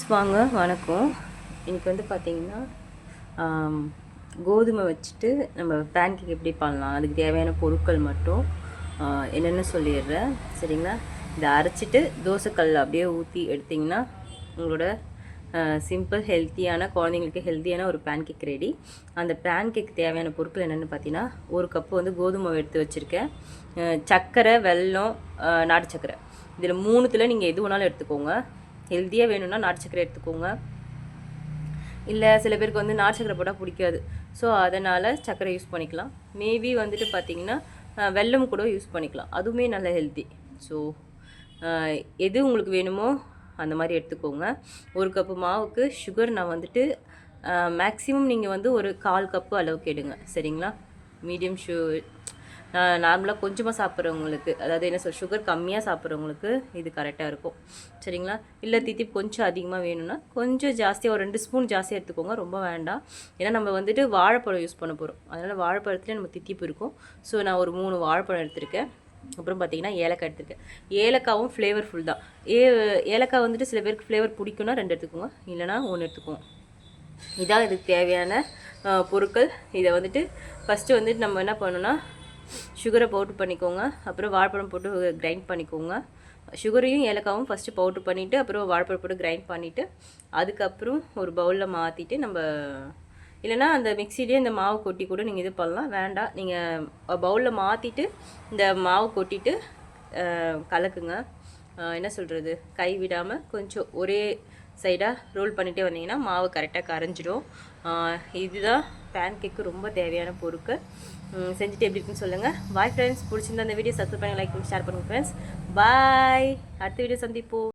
வாங்க வணக்கம். இன்றைக்கி வந்து பார்த்திங்கன்னா கோதுமை வச்சுட்டு நம்ம பேன் கேக் எப்படி பண்ணலாம், அதுக்கு தேவையான பொருட்கள் மட்டும் என்னென்னு சொல்லிடுறேன் சரிங்களா. இதை அரைச்சிட்டு தோசைக்கல் அப்படியே ஊற்றி எடுத்திங்கன்னா உங்களோட சிம்பிள் ஹெல்த்தியான குழந்தைங்களுக்கு ஹெல்த்தியான ஒரு பேன் கேக் ரெடி. அந்த பேன் கேக் தேவையான பொருட்கள் என்னென்னு பார்த்தீங்கன்னா, ஒரு கப்பு வந்து கோதுமை எடுத்து வச்சுருக்கேன், சர்க்கரை, வெல்லம், நாட்டு சர்க்கரை. இதில் மூணுத்தில் நீங்கள் எது வேணாலும் எடுத்துக்கோங்க. ஹெல்த்தியாக வேணும்னா நாட்டு சர்க்கரை எடுத்துக்கோங்க. இல்லை சில பேருக்கு வந்து நாட்டு சர்க்கரை போட்டால் பிடிக்காது, ஸோ அதனால் சர்க்கரை யூஸ் பண்ணிக்கலாம். மேபி வந்துட்டு பார்த்திங்கன்னா வெல்லம் கூட யூஸ் பண்ணிக்கலாம், அதுவுமே நல்ல ஹெல்த்தி. ஸோ எது உங்களுக்கு வேணுமோ அந்த மாதிரி எடுத்துக்கோங்க. ஒரு கப்பு மாவுக்கு சுகர் நான் வந்துட்டு மேக்ஸிமம் நீங்கள் வந்து ஒரு 1/4 கப்பு அளவுக்கு எடுங்க சரிங்களா. மீடியம் நார்மலாக கொஞ்சமாக சாப்பிட்றவங்களுக்கு, அதாவது என்ன சுகர் கம்மியாக சாப்பிட்றவங்களுக்கு இது கரெக்டாக இருக்கும் சரிங்களா. இல்லை தித்திப்பு கொஞ்சம் அதிகமாக வேணும்னா கொஞ்சம் ஜாஸ்தியாக ஒரு 2 ஸ்பூன் ஜாஸ்தியாக எடுத்துக்கோங்க, ரொம்ப வேண்டாம். ஏன்னா நம்ம வந்துட்டு வாழைப்பழம் யூஸ் பண்ண போகிறோம், அதனால் வாழைப்பழத்துலேயே நம்ம தித்திப்பு இருக்கும். ஸோ நான் ஒரு 3 வாழைப்பழம் எடுத்திருக்கேன். அப்புறம் பார்த்திங்கன்னா ஏலக்காய் எடுத்துருக்கேன். ஏலக்காவும் ஃப்ளேவர்ஃபுல் தான். ஏலக்காய் வந்துட்டு சில பேருக்கு ஃப்ளேவர் பிடிக்குன்னா 2 எடுத்துக்கோங்க, இல்லைனா 1 எடுத்துக்கோங்க. இதான் இதுக்கு தேவையான பொருட்கள். இதை வந்துட்டு ஃபஸ்ட்டு வந்துட்டு நம்ம என்ன பண்ணணும்னா, சுகரை பவுட்ரு பண்ணிக்கோங்க, அப்புறம் வாழைப்பழம் போட்டு கிரைண்ட் பண்ணிக்கோங்க. சுகரையும் ஏலக்காவும் ஃபஸ்ட்டு பவுட்ரு பண்ணிவிட்டு அப்புறம் வாழைப்பழம் போட்டு கிரைண்ட் பண்ணிவிட்டு அதுக்கப்புறம் ஒரு பவுலில் மாற்றிட்டு நம்ம, இல்லைனா அந்த மிக்சிலேயே இந்த மாவு கொட்டி கூட நீங்கள் இது பண்ணலாம். வேண்டாம், நீங்கள் பவுலில் மாற்றிட்டு இந்த மாவு கொட்டிட்டு கலக்குங்க. என்ன சொல்கிறது, கை விடாமல் கொஞ்சம் ஒரே சைடாக ரோல் பண்ணிகிட்டே வந்தீங்கன்னா மாவு கரெக்டாக கரைஞ்சிடும். இதுதான் பேன் கேக்கு ரொம்ப தேவையான பொருட்கள். செஞ்சுட்டு எப்படி இருக்குன்னு சொல்லுங்கள். Bye friends. பிடிச்சிருந்தா அந்த வீடியோ சப்ஸ்கிரைப் பண்ணி லைக் பண்ணி ஷேர் பண்ணுங்கள் ஃப்ரெண்ட்ஸ். பாய். அடுத்த வீடியோ சந்திப்போம்.